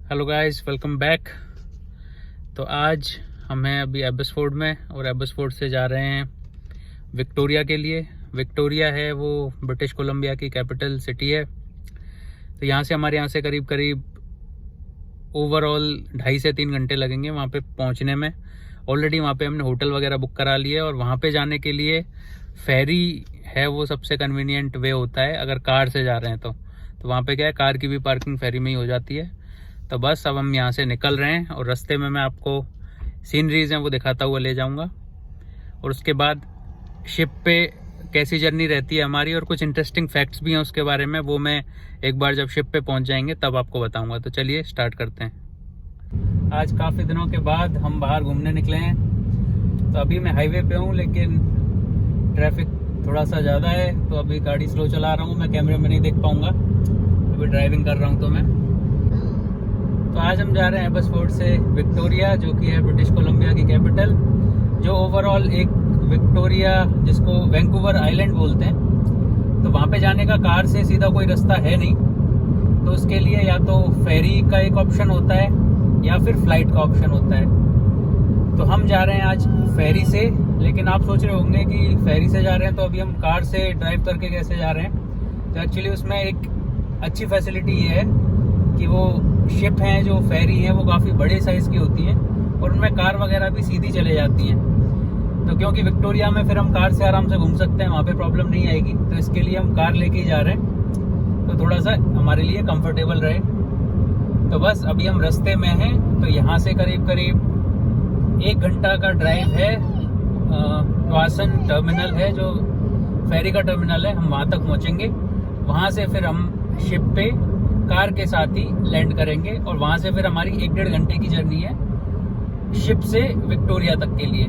Hello guys, welcome back. तो आज हम हैं अभी एबसफोर्ड में और एबसफोर्ड से जा रहे हैं विक्टोरिया के लिए। विक्टोरिया है वो ब्रिटिश कोलंबिया की कैपिटल सिटी है। तो यहाँ से हमारे यहाँ से करीब करीब ओवरऑल 2.5 से 3 घंटे लगेंगे वहाँ पे पहुँचने में। ऑलरेडी वहाँ पे हमने होटल वगैरह बुक करा लिए और वहाँ पे जाने के लिए फेरी है वो सबसे कन्वीनियंट वे होता है अगर कार से जा रहे हैं तो वहाँ पे क्या है, कार की भी पार्किंग फेरी में ही हो जाती है। तो बस अब हम यहाँ से निकल रहे हैं और रास्ते में मैं आपको सीनरीज हैं वो दिखाता हुआ ले जाऊँगा और उसके बाद शिप पे कैसी जर्नी रहती है हमारी और कुछ इंटरेस्टिंग फैक्ट्स भी हैं उसके बारे में, वो मैं एक बार जब शिप पे पहुँच जाएंगे तब आपको बताऊँगा। तो चलिए स्टार्ट करते हैं। आज काफ़ी दिनों के बाद हम बाहर घूमने निकले हैं। तो अभी मैं हाईवे पे हूँ लेकिन ट्रैफिक थोड़ा सा ज़्यादा है तो अभी गाड़ी स्लो चला रहा हूँ, मैं कैमरे में नहीं देख पाऊँगा, अभी ड्राइविंग कर रहा हूँ। तो आज हम जा रहे हैं एबसफोर्ड से विक्टोरिया, जो कि है ब्रिटिश कोलंबिया की कैपिटल, जो ओवरऑल एक विक्टोरिया जिसको वैंकूवर आइलैंड बोलते हैं। तो वहाँ पे जाने का कार से सीधा कोई रास्ता है नहीं, तो उसके लिए या तो फेरी का एक ऑप्शन होता है या फिर फ्लाइट का ऑप्शन होता है। तो हम जा रहे हैं आज फेरी से। लेकिन आप सोच रहे होंगे कि फेरी से जा रहे हैं तो अभी हम कार से ड्राइव करके कैसे जा रहे हैं। तो एक्चुअली उसमें एक अच्छी फैसिलिटी ये है कि वो शिप हैं जो फेरी हैं वो काफ़ी बड़े साइज़ की होती हैं और उनमें कार वगैरह भी सीधी चले जाती हैं। तो क्योंकि विक्टोरिया में फिर हम कार से आराम से घूम सकते हैं, वहाँ पे प्रॉब्लम नहीं आएगी, तो इसके लिए हम कार लेके ही जा रहे हैं तो थोड़ा सा हमारे लिए कंफर्टेबल रहे। तो बस अभी हम रास्ते में हैं। तो यहाँ से करीब करीब 1 घंटा का ड्राइव है। ट्वासन टर्मिनल है जो फेरी का टर्मिनल है, हम वहाँ तक पहुँचेंगे। वहाँ से फिर हम शिप पे कार के साथ ही लैंड करेंगे और वहाँ से फिर हमारी 1-1.5 घंटे की जर्नी है शिप से विक्टोरिया तक के लिए।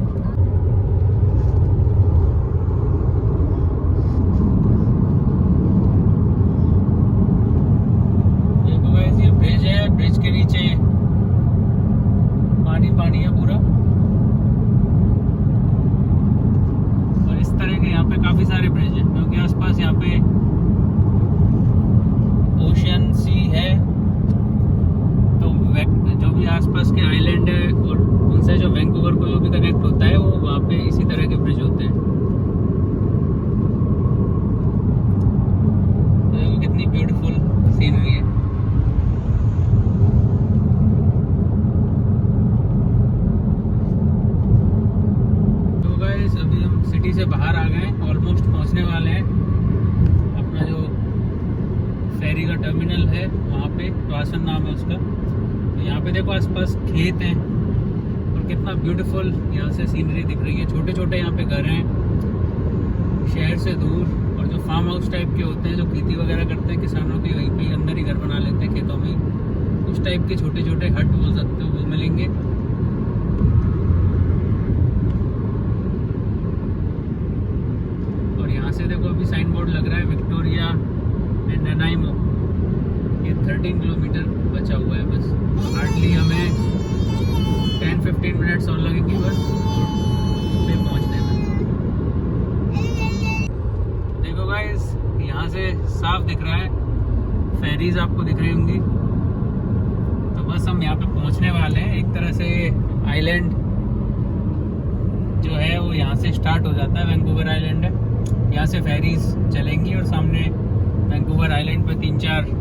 देखो गाइस, ये ब्रिज है, ब्रिज के नीचे पानी पानी है पूरा। और इस तरह के यहाँ पे काफी सारे ब्रिज हैं क्योंकि आसपास यहाँ पे ओशियन सी है। तो जो भी आसपास के आइलैंड है और उनसे जो वैंकूवर को जो भी कनेक्ट होता है वो वहाँ पे इसी तरह के ब्रिज होते हैं। तो कितनी ब्यूटीफुल सीनरी है। तो गाइस अभी हम सिटी से बाहर आ गए, ऑलमोस्ट पहुँचने वाले हैं। अपना जो फेरी का टर्मिनल है वहाँ पे, ट्वासन नाम है उसका। तो यहाँ पे देखो आसपास खेत हैं और कितना ब्यूटीफुल यहाँ से सीनरी दिख रही है। छोटे छोटे यहाँ पे घर हैं शहर से दूर, और जो फार्म हाउस टाइप के होते हैं जो खेती वगैरह करते हैं किसानों के, वहीं पे अंदर ही घर बना लेते हैं खेतों में। उस टाइप के छोटे छोटे हट बोल सकते हो वो मिलेंगे। और यहाँ से देखो अभी साइन बोर्ड लग रहा है विक्टोरिया एंड ननाइमो। ये 13 किलोमीटर बचा हुआ है बस, हार्डली हमें 10-15 मिनट्स और लगेंगे बस पे पहुंचने में। देखो गाइस, यहाँ से साफ दिख रहा है, फेरीज आपको दिख रही होंगी। तो बस हम यहाँ पे पहुंचने वाले हैं। एक तरह से आइलैंड जो है वो यहाँ से स्टार्ट हो जाता है, वैंकूवर आइलैंड है, यहाँ से फेरीज चलेंगी और सामने वैंकूवर आइलैंड पे 3-4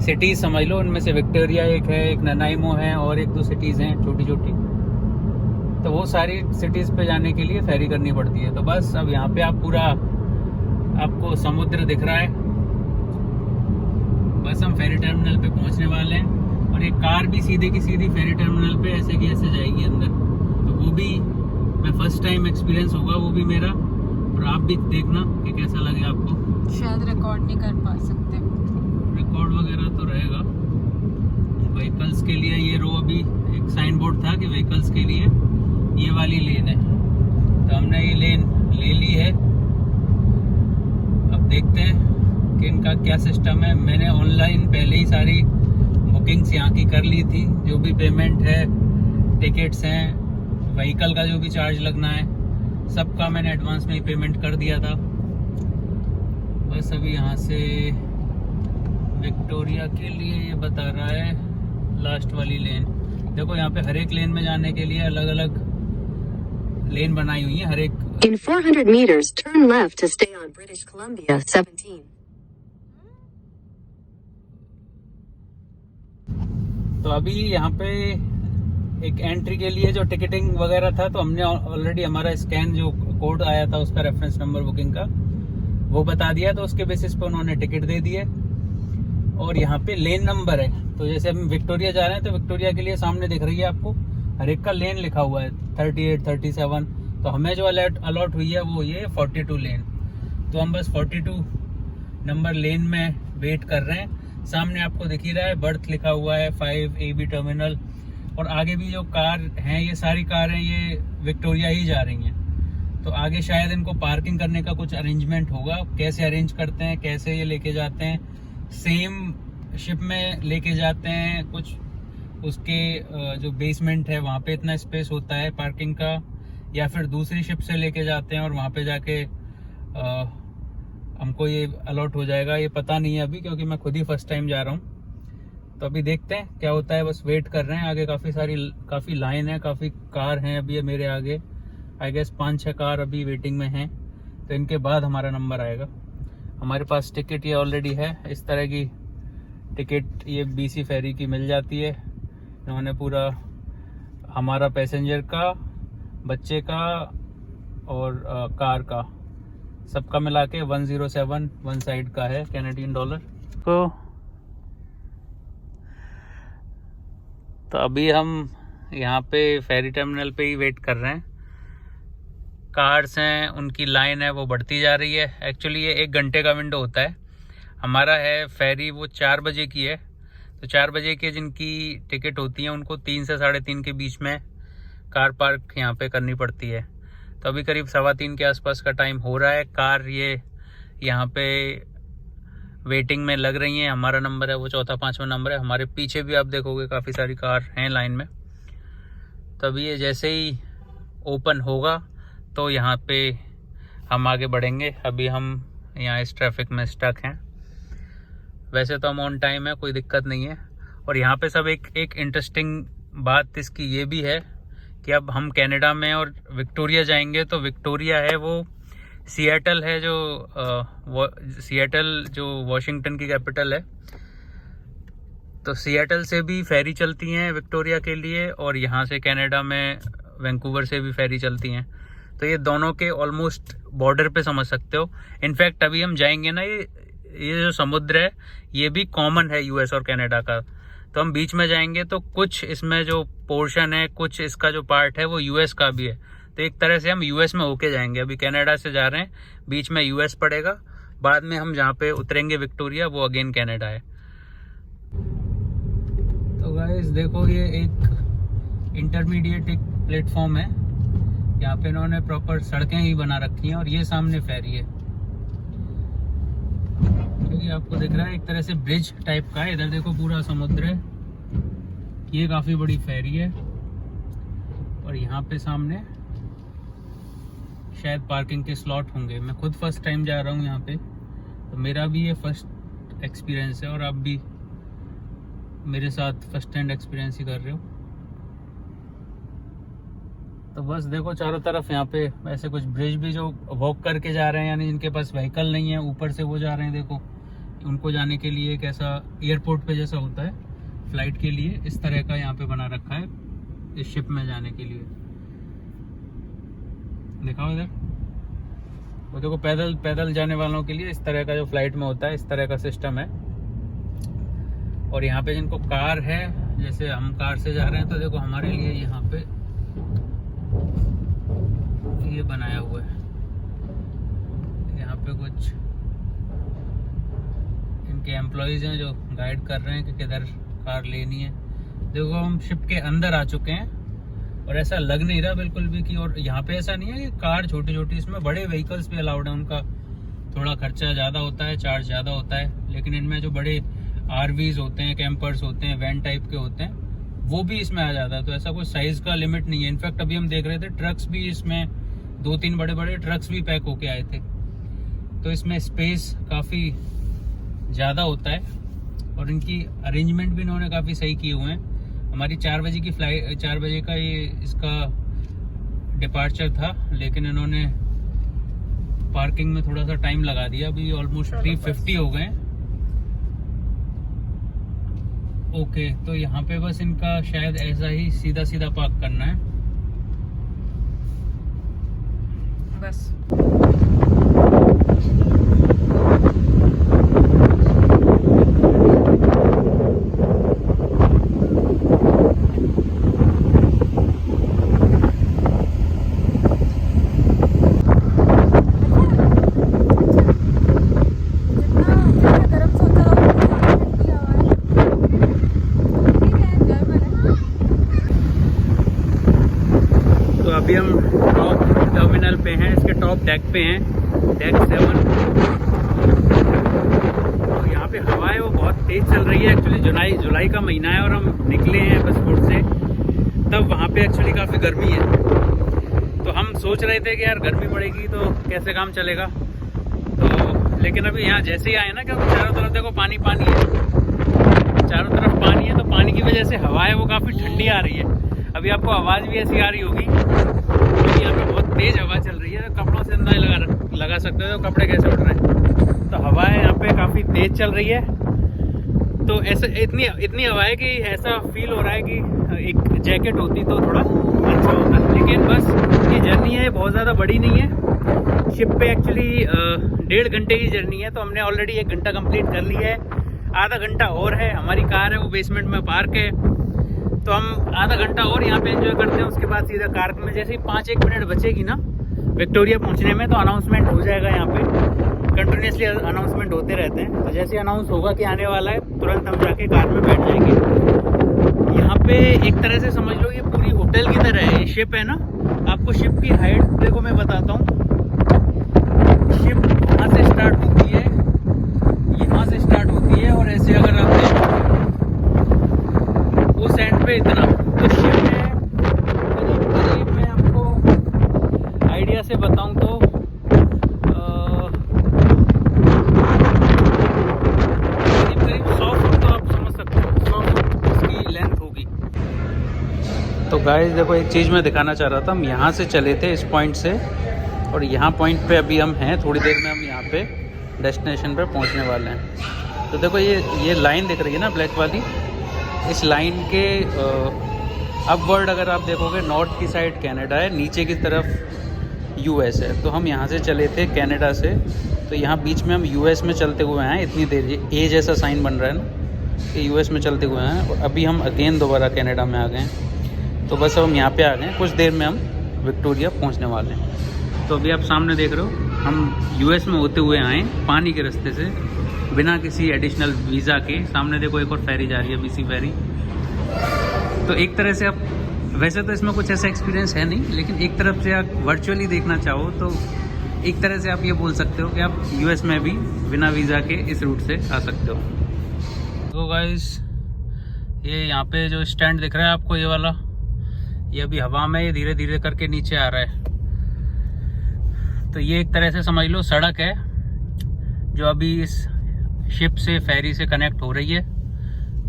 सिटीज़ समझ लो, उनमें से विक्टोरिया एक है, एक ननाइमो है और 1-2 सिटीज़ हैं छोटी छोटी। तो वो सारी सिटीज़ पे जाने के लिए फेरी करनी पड़ती है। तो बस अब यहाँ पे आप पूरा आपको समुद्र दिख रहा है। बस हम फेरी टर्मिनल पे पहुँचने वाले हैं और एक कार भी सीधे की सीधी फेरी टर्मिनल पे ऐसे की ऐसे जाएगी अंदर। तो वो भी मैं फर्स्ट टाइम एक्सपीरियंस होगा वो भी मेरा, और आप भी देखना कि कैसा लगे आपको। शायद रिकॉर्ड नहीं कर पा सकते, रिकॉर्ड वगैरह तो रहेगा। व्हीकल्स के लिए ये रो, अभी एक साइन बोर्ड था कि व्हीकल्स के लिए ये वाली लेन है, तो हमने ये लेन ले ली है। अब देखते हैं कि इनका क्या सिस्टम है। मैंने ऑनलाइन पहले ही सारी बुकिंग्स यहाँ की कर ली थी, जो भी पेमेंट है, टिकट्स हैं, व्हीकल का जो भी चार्ज लगना है, सबका मैंने एडवांस में ही पेमेंट कर दिया था। बस अभी यहाँ से विक्टोरिया के लिए ये बता रहा है लास्ट वाली लेन। देखो यहाँ पे हर एक लेन में जाने के लिए अलग अलग लेन बनाई हुई है हर एक। In 400 meters, turn left to stay on British Columbia 17. तो अभी यहाँ पे एक एंट्री के लिए जो टिकटिंग वगैरह था, तो हमने ऑलरेडी हमारा स्कैन जो कोड आया था उसका रेफरेंस नंबर बुकिंग का वो बता दिया, तो उसके बेसिस पे उन्होंने टिकट दे दिए। और यहाँ पे लेन नंबर है, तो जैसे हम विक्टोरिया जा रहे हैं तो विक्टोरिया के लिए सामने दिख रही है आपको हर एक का लेन लिखा हुआ है 38, 37। तो हमें जो अलॉट हुई है वो ये 42 लेन। तो हम बस 42 नंबर लेन में वेट कर रहे हैं। सामने आपको दिख ही रहा है बर्थ लिखा हुआ है 5 AB टर्मिनल। और आगे भी जो कार हैं, ये सारी कारें ये विक्टोरिया ही जा रही हैं। तो आगे शायद इनको पार्किंग करने का कुछ अरेंजमेंट होगा, कैसे अरेंज करते हैं, कैसे ये लेके जाते हैं, सेम शिप में लेके जाते हैं कुछ, उसके जो बेसमेंट है वहाँ पे इतना स्पेस होता है पार्किंग का, या फिर दूसरी शिप से लेके जाते हैं और वहाँ पे जाके हमको ये अलॉट हो जाएगा। ये पता नहीं है अभी, क्योंकि मैं खुद ही फर्स्ट टाइम जा रहा हूँ। तो अभी देखते हैं क्या होता है, बस वेट कर रहे हैं। आगे काफ़ी लाइन है, काफ़ी कार हैं अभी मेरे आगे। आई गेस 5-6 कार अभी वेटिंग में हैं, तो इनके बाद हमारा नंबर आएगा। हमारे पास टिकट ये ऑलरेडी है, इस तरह की टिकट ये BC फेरी की मिल जाती है। इन्होंने पूरा हमारा पैसेंजर का, बच्चे का और कार का सबका मिला के 107 वन साइड का है कैनेडियन डॉलर। तो अभी हम यहाँ पे फेरी टर्मिनल पे ही वेट कर रहे हैं। कार्स हैं, उनकी लाइन है वो बढ़ती जा रही है। एक्चुअली ये 1 घंटे का विंडो होता है। हमारा है फेरी वो 4 बजे की है, तो 4 बजे के जिनकी टिकट होती है उनको 3 से 3:30 के बीच में कार पार्क यहाँ पे करनी पड़ती है। तो अभी करीब 3:15 के आसपास का टाइम हो रहा है। कार ये यहाँ पे वेटिंग में लग रही हैं। हमारा नंबर है वो 4-5वां नंबर है। हमारे पीछे भी आप देखोगे काफ़ी सारी कार हैं लाइन में। तो अभी ये जैसे ही ओपन होगा तो यहाँ पे हम आगे बढ़ेंगे। अभी हम यहाँ इस ट्रैफिक में स्टक हैं। वैसे तो हम ऑन टाइम है, कोई दिक्कत नहीं है। और यहाँ पे सब एक इंटरेस्टिंग बात इसकी ये भी है कि अब हम कनाडा में और विक्टोरिया जाएंगे, तो विक्टोरिया है वो सिएटल है, सिएटल जो वॉशिंगटन की कैपिटल है। तो सिएटल से भी फेरी चलती हैं विक्टोरिया के लिए, और यहाँ से कनाडा में वैंकूवर से भी फेरी चलती हैं। तो ये दोनों के ऑलमोस्ट बॉर्डर पे समझ सकते हो। इनफैक्ट अभी हम जाएंगे ना, ये जो समुद्र है ये भी कॉमन है यूएस और कनाडा का। तो हम बीच में जाएंगे तो कुछ इसमें जो पोर्शन है, कुछ इसका जो पार्ट है वो यूएस का भी है। तो एक तरह से हम यूएस में होके जाएंगे। अभी कनाडा से जा रहे हैं, बीच में यूएस पड़ेगा, बाद में हम जहाँ पे उतरेंगे विक्टोरिया वो अगेन कनाडा है। तो गाइस देखो, ये एक इंटरमीडिएट एक प्लेटफॉर्म है। यहाँ पे इन्होंने प्रॉपर सड़कें ही बना रखी हैं, और ये सामने फेरी है। क्योंकि आपको दिख रहा है एक तरह से ब्रिज टाइप का है। इधर देखो पूरा समुद्र है, ये काफ़ी बड़ी फेरी है। और यहाँ पे सामने शायद पार्किंग के स्लॉट होंगे। मैं खुद फर्स्ट टाइम जा रहा हूँ यहाँ पे, तो मेरा भी ये फर्स्ट एक्सपीरियंस है, और आप भी मेरे साथ फर्स्ट हैंड एक्सपीरियंस ही कर रहे हो। तो बस देखो चारों तरफ यहाँ पे ऐसे कुछ ब्रिज भी जो वॉक करके जा रहे हैं, यानी जिनके पास व्हीकल नहीं है, ऊपर से वो जा रहे हैं। देखो उनको जाने के लिए एक ऐसा एयरपोर्ट पे जैसा होता है फ्लाइट के लिए, इस तरह का यहाँ पे बना रखा है इस शिप में जाने के लिए। दिखाओ इधर, वो देखो पैदल जाने वालों के लिए इस तरह का जो फ्लाइट में होता है, इस तरह का सिस्टम है। और यहाँ पे जिनको कार है, जैसे हम कार से जा रहे हैं, तो देखो हमारे लिए यहाँ पे ये बनाया हुआ है। यहाँ पे कुछ इनके एम्प्लॉयज हैं जो गाइड कर रहे हैं कि किधर कार लेनी है। देखो हम शिप के अंदर आ चुके हैं, और ऐसा लग नहीं रहा बिल्कुल भी कि, और यहाँ पे ऐसा नहीं है कि कार छोटी छोटी, इसमें बड़े व्हीकल्स भी अलाउड है। उनका थोड़ा खर्चा ज़्यादा होता है, चार्ज ज़्यादा होता है, लेकिन इनमें जो बड़े RVs होते हैं, कैंपर्स होते हैं, वैन टाइप के होते हैं, वो भी इसमें आ जाता है। तो ऐसा कोई साइज़ का लिमिट नहीं है। इनफैक्ट अभी हम देख रहे थे ट्रक्स भी, इसमें 2-3 बड़े बड़े ट्रक्स भी पैक होके आए थे। तो इसमें स्पेस काफ़ी ज़्यादा होता है, और इनकी अरेंजमेंट भी इन्होंने काफ़ी सही किए हुए हैं। हमारी 4 बजे की फ्लाइट, 4 बजे का ये इसका डिपार्चर था, लेकिन इन्होंने पार्किंग में थोड़ा सा टाइम लगा दिया। अभी ऑलमोस्ट 3:50 हो गए। ओके, तो यहाँ पे बस इनका शायद ऐसा ही सीधा सीधा पार्क करना है बस। अभी हम टॉप टर्मिनल पे हैं, इसके टॉप डेक पे हैं, डेक 7। तो यहाँ पे हवा है वो बहुत तेज़ चल रही है। एक्चुअली जुलाई का महीना है और हम निकले हैं एयरपोर्ट से, तब वहाँ पे एक्चुअली काफ़ी गर्मी है। तो हम सोच रहे थे कि यार गर्मी पड़ेगी तो कैसे काम चलेगा। तो लेकिन अभी यहाँ जैसे ही आए ना, क्योंकि चारों तरफ देखो पानी पानी है, चारों तरफ पानी है, तो पानी की वजह से हवा है वो काफ़ी ठंडी आ रही है। अभी आपको आवाज़ भी ऐसी आ रही होगी क्योंकि यहाँ पे बहुत तेज़ हवा चल रही है। कपड़ों से अंदाजा लगा सकते हो कपड़े कैसे उड़ रहे हैं। तो हवा है यहाँ पे काफ़ी तेज़ चल रही है। तो ऐसे इतनी हवा है कि ऐसा फील हो रहा है कि एक जैकेट होती तो थोड़ा अच्छा होता। लेकिन बस ये जर्नी है, बहुत ज़्यादा बड़ी नहीं है। शिप पे एक्चुअली 1.5 घंटे की जर्नी है, तो हमने ऑलरेडी 1 घंटा कंप्लीट कर लिया है। आधा घंटा और है। हमारी कार है वो बेसमेंट में पार्क है, तो हम आधा घंटा और यहाँ पे एंजॉय करते हैं। उसके बाद सीधा कार में जैसे ही 5-1 मिनट बचेगी ना विक्टोरिया पहुँचने में, तो अनाउंसमेंट हो जाएगा। यहाँ पे कंटिन्यूसली अनाउंसमेंट होते रहते हैं, तो जैसे अनाउंस होगा कि आने वाला है, तुरंत हम जाके कार में बैठ जाएंगे। यहाँ पे एक तरह से समझ लो ये पूरी होटल की तरह है। शिप है ना, आपको शिप की हाइट देखो मैं बताता हूँ। शिप यहाँ से स्टार्ट होती है, यहाँ से स्टार्ट होती है, और ऐसे अगर आप देखो उस एंड पे इतना, तो शिप है करीब मैं आपको आइडिया से बताऊं तो करीब 100 फुट, तो आप समझ सकते हो 100 फुट इसकी लेंथ होगी। तो गाइस देखो, एक चीज़ मैं दिखाना चाह रहा था। हम यहाँ से चले थे इस पॉइंट से, और यहाँ पॉइंट पे अभी हम हैं। थोड़ी देर में हम यहाँ पे डेस्टिनेशन पर पहुँचने वाले हैं। तो देखो ये लाइन दिख रही है ना ब्लैक वाली, इस लाइन के अपवर्ड अगर आप देखोगे नॉर्थ की साइड कनाडा है, नीचे की तरफ यूएस है। तो हम यहाँ से चले थे कनाडा से, तो यहाँ बीच में हम यूएस में चलते हुए आए। इतनी देर ये जैसा साइन बन रहा है ना कि यूएस में चलते हुए आए, और अभी हम अगेन दोबारा कनाडा में आ गए। तो बस अब हम यहाँ पे आ गए, कुछ देर में हम विक्टोरिया पहुँचने वाले हैं। तो अभी आप सामने देख रहे हो, हम यूएस में होते हुए आए पानी के रास्ते से, बिना किसी एडिशनल वीज़ा के। सामने देखो एक और फेरी जा रही है, बीसी फेरी। तो एक तरह से आप, वैसे तो इसमें कुछ ऐसा एक्सपीरियंस है नहीं, लेकिन एक तरफ से आप वर्चुअली देखना चाहो तो एक तरह से आप ये बोल सकते हो कि आप यूएस में भी बिना वीज़ा के इस रूट से आ सकते हो। तो गाइस, ये यहाँ पे जो स्टैंड दिख रहा है आपको, ये वाला, ये अभी हवा में ये धीरे धीरे करके नीचे आ रहा है। तो ये एक तरह से समझ लो सड़क है जो अभी इस शिप से, फेरी से कनेक्ट हो रही है।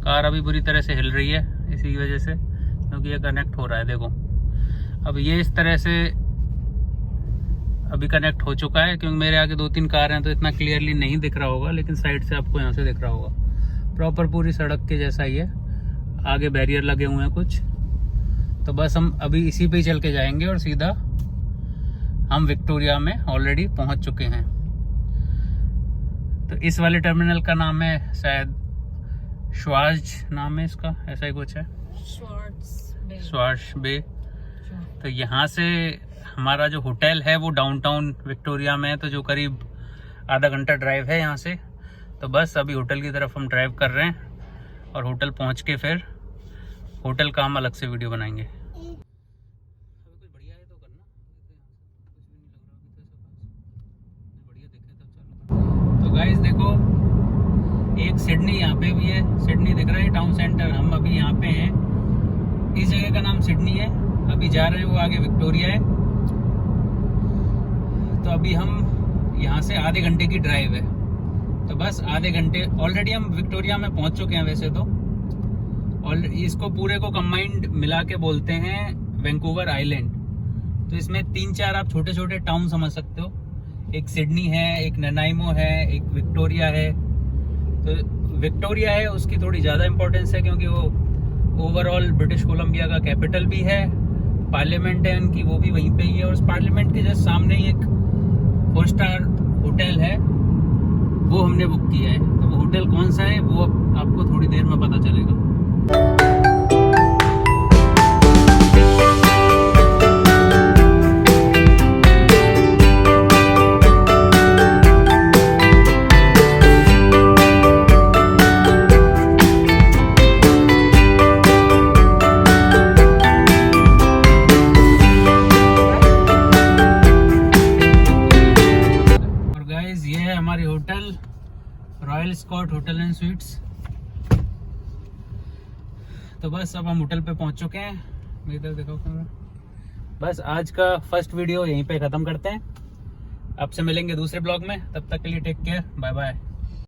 कार अभी बुरी तरह से हिल रही है इसी वजह से, क्योंकि ये कनेक्ट हो रहा है। देखो अब ये इस तरह से अभी कनेक्ट हो चुका है, क्योंकि मेरे आगे 2-3 कार हैं तो इतना क्लियरली नहीं दिख रहा होगा, लेकिन साइड से आपको यहाँ से दिख रहा होगा। प्रॉपर पूरी सड़क के जैसा ही है, आगे बैरियर लगे हुए हैं कुछ। तो बस हम अभी इसी पे ही चल के जाएंगे और सीधा हम विक्टोरिया में ऑलरेडी पहुँच चुके हैं। तो इस वाले टर्मिनल का नाम है शायद श्वार्ज नाम है इसका, ऐसा ही कुछ है, श्वार्ज बे। तो यहाँ से हमारा जो होटल है वो डाउनटाउन विक्टोरिया में है, तो जो करीब आधा घंटा ड्राइव है यहाँ से। तो बस अभी होटल की तरफ हम ड्राइव कर रहे हैं, और होटल पहुँच के फिर होटल का हम अलग से वीडियो बनाएंगे। तो गाइस देखो, एक सिडनी यहाँ पे भी है, सिडनी दिख रहा है टाउन सेंटर। हम अभी यहाँ पे हैं, इस जगह का नाम सिडनी है। अभी जा रहे हैं वो आगे विक्टोरिया है। तो अभी हम यहाँ से आधे घंटे की ड्राइव है, तो बस आधे घंटे, ऑलरेडी हम विक्टोरिया में पहुँच चुके हैं वैसे तो, और इसको पूरे को कंबाइंड मिला के बोलते हैं वैंकूवर आइलैंड। तो इसमें 3-4 आप छोटे छोटे टाउन समझ सकते हो। एक सिडनी है, एक ननाइमो है, एक विक्टोरिया है। तो विक्टोरिया है उसकी थोड़ी ज़्यादा इम्पोर्टेंस है क्योंकि वो ओवरऑल ब्रिटिश कोलंबिया का कैपिटल भी है, पार्लियामेंट है उनकी, वो भी वहीं पे ही है। और उस पार्लियामेंट के जस्ट सामने ही एक 4 स्टार होटल है, वो हमने बुक किया है। तो वो होटल कौन सा है वो आपको थोड़ी देर में पता चलेगा। ये है हमारी hotel, royal Scott hotel and suites. तो बस अब हम होटल पे पहुंच चुके हैं। मैं इधर दिखाओ कैमरा। बस आज का फर्स्ट वीडियो यहीं पे ख़त्म करते हैं। आपसे मिलेंगे दूसरे ब्लॉग में, तब तक के लिए टेक केयर, बाय बाय।